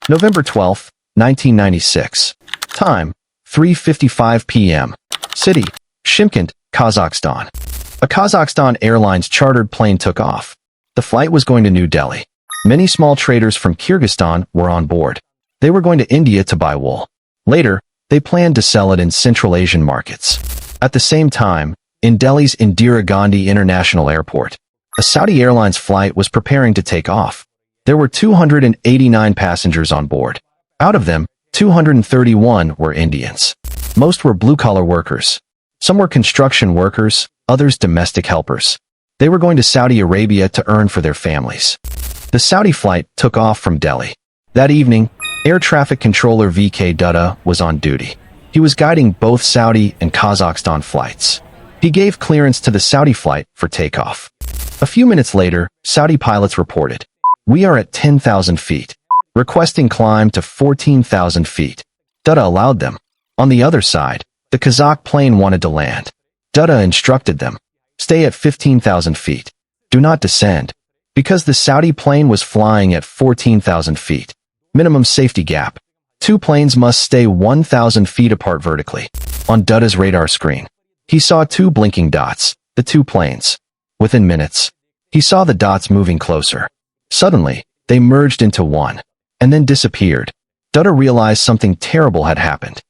November 12, 1996. Time, 3:55 p.m. City, Shymkent, Kazakhstan. A Kazakhstan Airlines chartered plane took off. The flight was going to New Delhi. Many small traders from Kyrgyzstan were on board. They were going to India to buy wool. Later, they planned to sell it in Central Asian markets. At the same time, in Delhi's Indira Gandhi International Airport, a Saudi Airlines flight was preparing to take off. There were 289 passengers on board. Out of them, 231 were Indians. Most were blue-collar workers. Some were construction workers, others domestic helpers. They were going to Saudi Arabia to earn for their families. The Saudi flight took off from Delhi. That evening, air traffic controller VK Dutta was on duty. He was guiding both Saudi and Kazakhstan flights. He gave clearance to the Saudi flight for takeoff. A few minutes later, Saudi pilots reported, "We are at 10,000 feet. Requesting climb to 14,000 feet. Dutta allowed them. On the other side, the Kazakh plane wanted to land. Dutta instructed them, "Stay at 15,000 feet. Do not descend." Because the Saudi plane was flying at 14,000 feet. Minimum safety gap. Two planes must stay 1,000 feet apart vertically. On Dutta's radar screen, he saw two blinking dots, the two planes. Within minutes, he saw the dots moving closer. Suddenly, they merged into one, and then disappeared. Dutta realized something terrible had happened.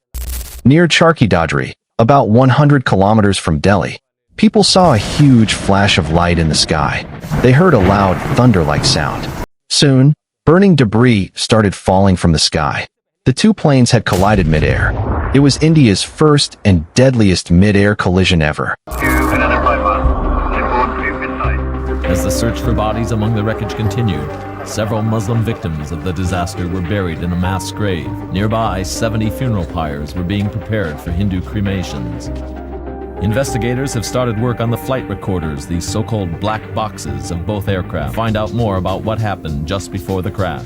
Near Charki Dadri, about 100 kilometers from Delhi, people saw a huge flash of light in the sky. They heard a loud, thunder-like sound. Soon, burning debris started falling from the sky. The two planes had collided midair. It was India's first and deadliest midair collision ever. As the search for bodies among the wreckage continued, several Muslim victims of the disaster were buried in a mass grave. Nearby, 70 funeral pyres were being prepared for Hindu cremations. Investigators have started work on the flight recorders, these so-called black boxes of both aircraft, to find out more about what happened just before the crash.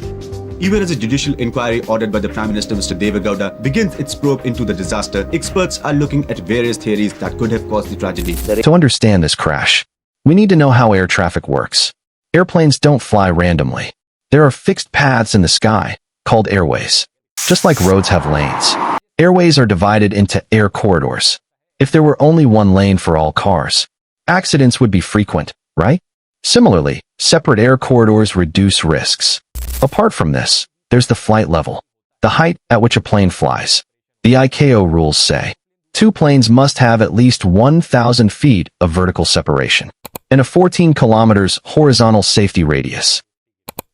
Even as a judicial inquiry ordered by the Prime Minister Mr. Devegowda begins its probe into the disaster, experts are looking at various theories that could have caused the tragedy. To understand this crash, we need to know how air traffic works. Airplanes don't fly randomly. There are fixed paths in the sky, called airways. Just like roads have lanes, airways are divided into air corridors. If there were only one lane for all cars, accidents would be frequent, right? Similarly, separate air corridors reduce risks. Apart from this, there's the flight level, the height at which a plane flies. The ICAO rules say, two planes must have at least 1,000 feet of vertical separation and a 14 kilometers horizontal safety radius.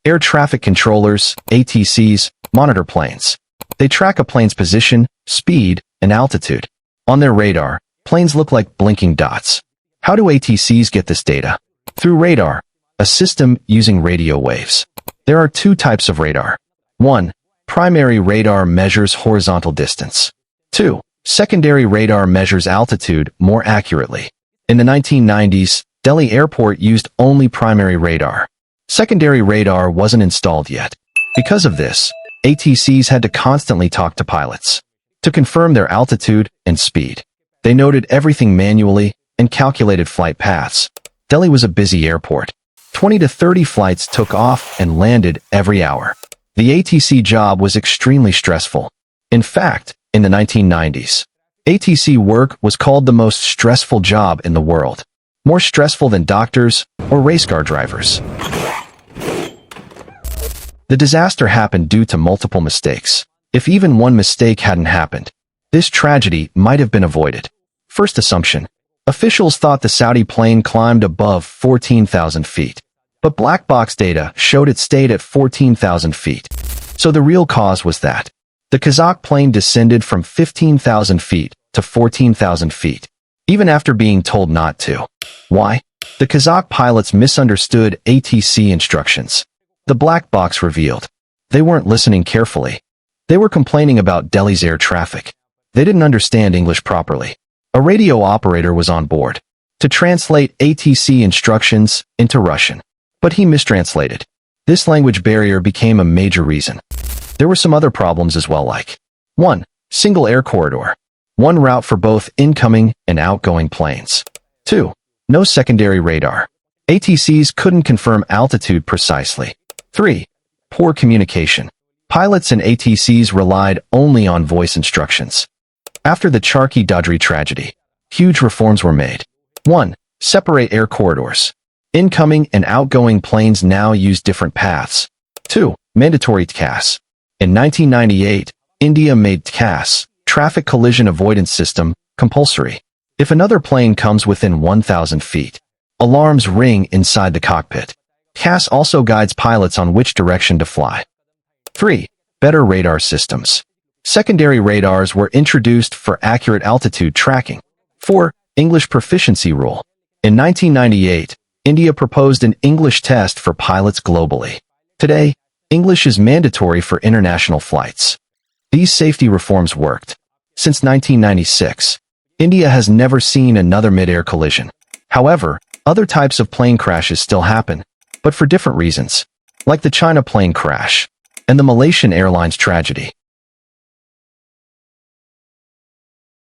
Air traffic controllers, ATCs, monitor planes. They track a plane's position, speed, and altitude. On their radar, planes look like blinking dots. How do ATCs get this data? Through radar, a system using radio waves. There are two types of radar. 1. Primary radar measures horizontal distance. 2. Secondary radar measures altitude more accurately. In the 1990s, Delhi Airport used only primary radar. Secondary radar wasn't installed yet. Because of this, ATCs had to constantly talk to pilots to confirm their altitude and speed. They noted everything manually and calculated flight paths. Delhi was a busy airport. 20 to 30 flights took off and landed every hour. The ATC job was extremely stressful. In fact, in the 1990s, ATC work was called the most stressful job in the world. More stressful than doctors or race car drivers. The disaster happened due to multiple mistakes. If even one mistake hadn't happened, this tragedy might have been avoided. First assumption. Officials thought the Saudi plane climbed above 14,000 feet. But black box data showed it stayed at 14,000 feet. So the real cause was that the Kazakh plane descended from 15,000 feet to 14,000 feet, even after being told not to. Why? The Kazakh pilots misunderstood ATC instructions. The black box revealed they weren't listening carefully. They were complaining about Delhi's air traffic. They didn't understand English properly. A radio operator was on board to translate ATC instructions into Russian, but he mistranslated. This language barrier became a major reason. There were some other problems as well, like 1. Single air corridor. One route for both incoming and outgoing planes. 2. No secondary radar. ATCs couldn't confirm altitude precisely. 3. Poor communication. Pilots and ATCs relied only on voice instructions. After the Charkhi Dadri tragedy, huge reforms were made. 1. Separate air corridors. Incoming and outgoing planes now use different paths. 2. Mandatory TCAS. In 1998, India made TCAS, Traffic Collision Avoidance System, compulsory. If another plane comes within 1,000 feet, alarms ring inside the cockpit. TCAS also guides pilots on which direction to fly. 3. Better radar systems. Secondary radars were introduced for accurate altitude tracking. 4. English proficiency rule. In 1998, India proposed an English test for pilots globally. Today, English is mandatory for international flights. These safety reforms worked. Since 1996, India has never seen another mid-air collision. However, other types of plane crashes still happen, but for different reasons, like the China plane crash and the Malaysian Airlines tragedy.